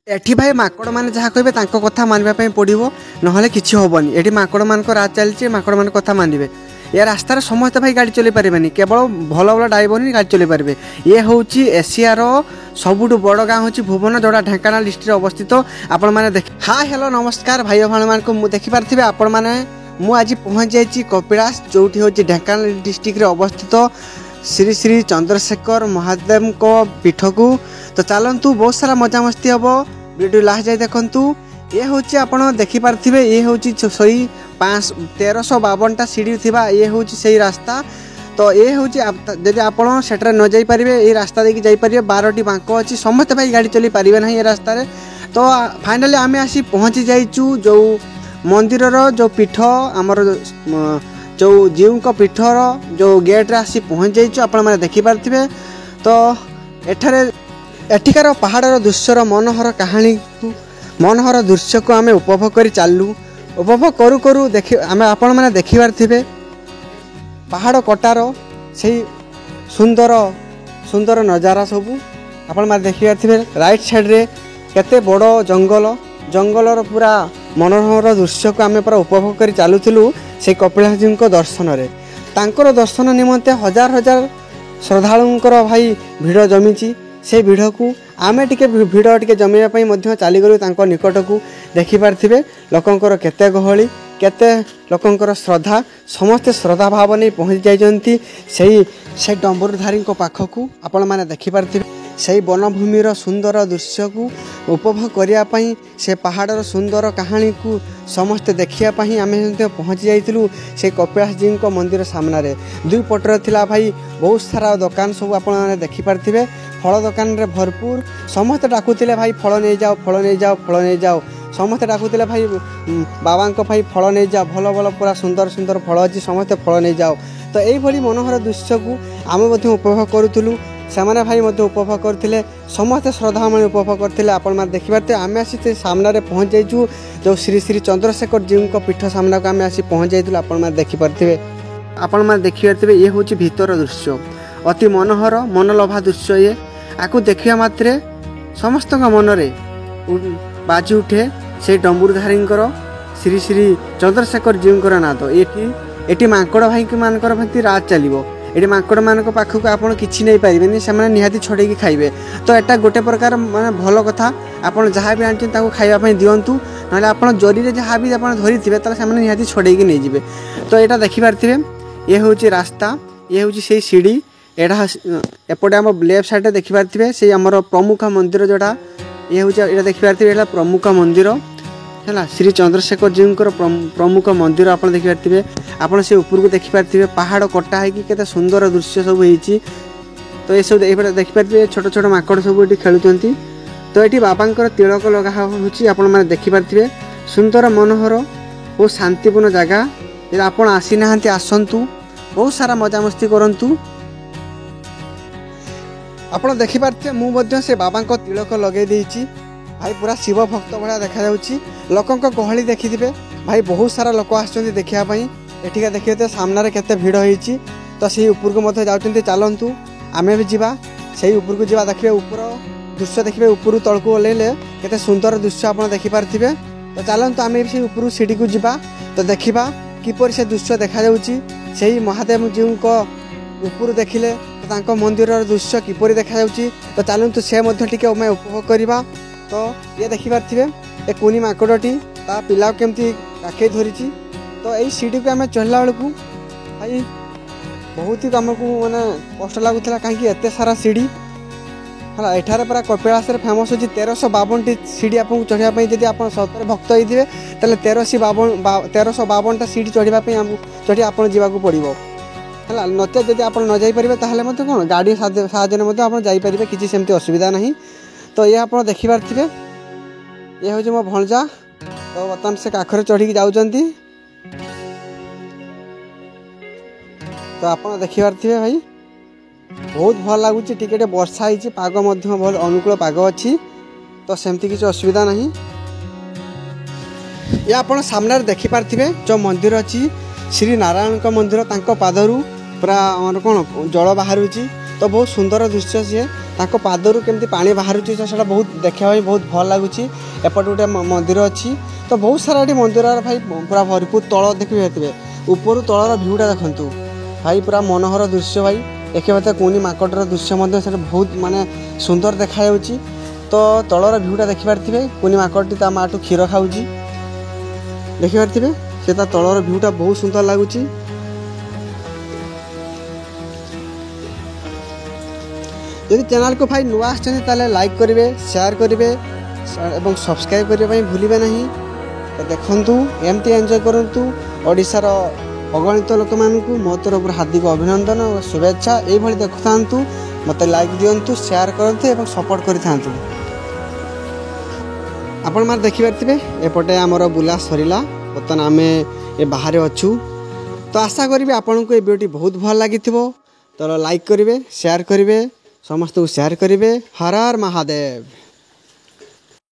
एठी भाई माकड़ मैंने जहाँ कहे कथा मानवाई पड़ो ना कि हेनी ये माकड़ मान राज चलती माकड़ मान कथा मानवे या रास्तार समस्त भाई गाड़ी चल पारे केवल भल भल ड्राइवर ही गाड़ी चल पारे ये हूँ एशियार सबुठ बड़ गाँ हूँ भुवन जोड़ा ढेंकानाल डिस्ट्रिक्ट अवस्थित आपण मैंने देख हाँ हेलो नमस्कार भाई भाई मान देखिपारे आपण मैंने मुझे पहुँच जाइए कपिलास जो हूँ ढेंकानाल डिस्ट्रिक्ट अवस्थित श्री श्री चंद्रशेखर महादेव को पीठ को तो चलतु बहुत सारा मजा मस्ती हम वीडियो लास्ट जाए देखु ये हूँ आप देखिपारे ये हूँ सही 1352 सीढ़ी थिबा ये हूँ से रास्ता तो ये हूँ जब आप न जापर ये रास्ता देखिए जापर 12टी बांक अच्छी समस्त भाई गाड़ी चली पारे ना ये रास्ता तो फाइनाली आम आसी पहुँची जाइचु जो मंदिर जो पीठ आमर जो जीव को पीठर जो गेट्रे आसी पहुँच जाइचु आपण मैंने देखिपारे तो एठिकार पहाड़र दृश्यर मनोहर कहानी को मनोहर दृश्य को आम उपभोग कर चलू उपभोग करू करू देखि आम आपण मैंने देखिपारे पहाड़ कटार से सुंदर सुंदर नजारा सबू आपण मैंने देखिपारे राइट साइड रे केते बड़ जंगल जंगलर पूरा मनोहर दृश्य को आम पूरा उपभोग कर चलुलु से कपिलास जी दर्शन रे तांकर दर्शन निमंते हजार हजार श्रद्धालुंकर भाई भिड़ जमी से भिड़ को आमे टिके भिड़ टिके जमीवाई चलीगलु तांको निकट को देखिपारे लोकंकर केते गहली केते लोकंकर श्रद्धा समस्ते श्रद्धा भाव नहीं पहुँच जाइछन्ति से डंबरुधारी पाखक आपण मैंने देखिपारे से वनभूमिर सुंदर दृश्य को उपभोग करने से पहाड़र सुंदर कहानी को समस्ते देखापी आम पहुँची जाइलु से कपिलास जी मंदिर सामने दुई पटर थिला भाई बहुत सारा दुकान सब आपने देखिपारे फल दुकान रे भरपूर समस्ते डाकुले भाई फल नहीं जाओ फल नहीं जाओ फल नहीं जाओ समस्ते डाकुले भाई बाबा भाई फल नहीं जाओ भल भल पूरा सुंदर सुंदर फल अच्छी समस्ते फल नहीं जाओ तो यही मनोहर दृश्य को आम उपभोग करूँ से भाई उपभोग करते समस्त श्रद्धा मैंने उपभोग करते आपण देखिपारे आम आसी सामने पहुँच जाइचु जो श्री श्री चंद्रशेखर जी को पीठ सामना को आम आसी पहुँच जाइलु आपण देखिपारे आपण मैंने देखिपारे ये हूँ भीतर दृश्य अति मनोहर मनलोभा दृश्य ये आपको देखा मात्रे समस्त मन में बाजी उठे से डंबुरधारी श्री श्री चंद्रशेखर जी नाद ये माकड़ भाई मानकर राज चलो ये माकड़ मान पाखक आप किसी नहीं पारे से निहाती छड़े खाइबे तो यहाँ गोटे प्रकार माने भल कथा आप जहाँ भी आनी खावाई दिंतु ना आप जरी जहाँ भी आप धरी थे तो निहाती छड़े नहीं जी तो यहाँ देखिपारे ये हूँ रास्ता ये हूँ से सीढ़ी एटा एपटे आम लेफ्ट साइड देखिपारे से आमर प्रमुख मंदिर जोड़ा ये हूँ यहाँ देखिपारे प्रमुख मंदिर है श्री चंद्रशेखर जी प्रमुख मंदिर आप देखिपारे आपड़ से ऊपर को देखिपारे पहाड़ कटा है कि सुंदर दृश्य सब होती तो ये सब देखिपारे छोट छोट माकड़ सब ये खेलुंट तो ये बाबा तिलक लगा होने देखिपारे सुंदर मनोहर बहुत शांतिपूर्ण जगह यदि आप आसी ना आसतु बहुत सारा मजा मस्ती करूँ आप देखिपारे मुझे से बाबा तिलक लगे देती भाई पूरा शिव भक्त भाया देखा लोकों गहली देखिथे भाई बहुत सारा लोक आसुँच देखापी एठिका देखिए सामने केते भिड़ होती तो से ऊपर को जाते चलतु आमे भी जावा से ऊपर को जावा देखिए ऊपर दृश्य देखिए ऊपर तल को ओल्ले केते सुंदर दृश्य आप देखिपारे तो चलतु आम से ऊपर सीढ़ी को जावा तो देखा किपर से दृश्य देखा से महादेव जी को ऊपर देखिले तो मंदिर दृश्य किपर देखा तो चलतु से उपभोग करवा तो ये देखिपारे ए कुनी माकड़टी ता पिला केमती काखे धरी तो यही सीढ़ी को आम चढ़ला बेलू भाई बहुत ही आमको माने कष्ट लगुला कहीं एत सारा सीढ़ी है एठार पूरा कपिलास फेमस होची 1352 सीढ़ी आपको चढ़ापी जब आप सतर भक्त होते तेल 1352 सीढ़ी चढ़ी आप जावाक पड़ो है नचे जब आप न जापर कौन गाड़ी साहाय्य किसी सेमती असुविधा नहीं तो ये आप देखिपारे ये हूँ मो भणजा तो बर्तमान से काखरे चढ़ी जाऊँगी तो आप देखिपारे भाई बहुत भल लगुच टिके वर्षा होती पाग भल अनुकूल पाग अच्छी तो सेमती किसी असुविधा नहीं ये आप सामने देखिपारे जो मंदिर अच्छी श्री नारायण मंदिर पादरू पूरा कौन जल बाहर तो बहुत सुंदर दृश्य सी ତାଙ୍କ ପାଦରୁ କେମିତି ପାଣି ବାହାରୁଛି ତ ସେଇଟା ବହୁତ ଦେଖିବା ପାଇଁ ବହୁତ ଭଲ ଲାଗୁଛି। ଏପଟେ ଗୋଟେ ମନ୍ଦିର ଅଛି ତ ବହୁତ ସାରା ଏଠି ମନ୍ଦିରର ଭାଇ ପୁରା ଭରପୁର। ତଳ ଦେଖିବେ ଉପରୁ ତଳର ଭିଉଟା ଦେଖନ୍ତୁ ଭାଇ ପୁରା ମନୋହର ଦୃଶ୍ୟ ଭାଇ। ଦେଖିବେ ତ କୁନି ମାଙ୍କଡ଼ର ଦୃଶ୍ୟ ମଧ୍ୟ ସେଟା ବହୁତ ମାନେ ସୁନ୍ଦର ଦେଖାଯାଉଛି। ତ ତଳର ଭିଉଟା ଦେଖିପାରିଥିବେ କୁନି ମାଙ୍କଡ଼ଟି ତା ମାଠୁ କ୍ଷୀର ଖାଉଛି ଦେଖିପାରିଥିବେ। ସେ ତା ତଳର ଭିଉଟା ବହୁତ ସୁନ୍ଦର ଲାଗୁଛି। ଯଦି ଚ୍ୟାନେଲକୁ ଭାଇ ନୂଆ ଆସିଛନ୍ତି ତାହେଲେ ଲାଇକ୍ କରିବେ, ସେୟାର କରିବେ ଏବଂ ସବସ୍କ୍ରାଇବ୍ କରିବା ପାଇଁ ଭୁଲିବେ ନାହିଁ। ତ ଦେଖନ୍ତୁ ଏମିତି ଏନ୍ଜୟ କରନ୍ତୁ। ଓଡ଼ିଶାର ଅଗଣିତ ଲୋକମାନଙ୍କୁ ମୋ ତରଫରୁ ହାର୍ଦ୍ଦିକ ଅଭିନନ୍ଦନ ଓ ଶୁଭେଚ୍ଛା। ଏଇଭଳି ଦେଖୁଥାନ୍ତୁ, ମୋତେ ଲାଇକ୍ ଦିଅନ୍ତୁ, ସେୟାର କରନ୍ତୁ ଏବଂ ସପୋର୍ଟ କରିଥାନ୍ତୁ। ଆପଣମାନେ ଦେଖିପାରିଥିବେ ଏପଟେ ଆମର ବୁଲା ସରିଲା। ବର୍ତ୍ତମାନ ଆମେ ଏ ବାହାରେ ଅଛୁ। ତ ଆଶା କରିବି ଆପଣଙ୍କୁ ଏ ଭିଡ଼ିଓଟି ବହୁତ ଭଲ ଲାଗିଥିବ। ତ ଲାଇକ୍ କରିବେ, ସେୟାର କରିବେ, ସମସ୍ତଙ୍କୁ ସେୟାର କରିବେ। ହର ହର ମହାଦେବ।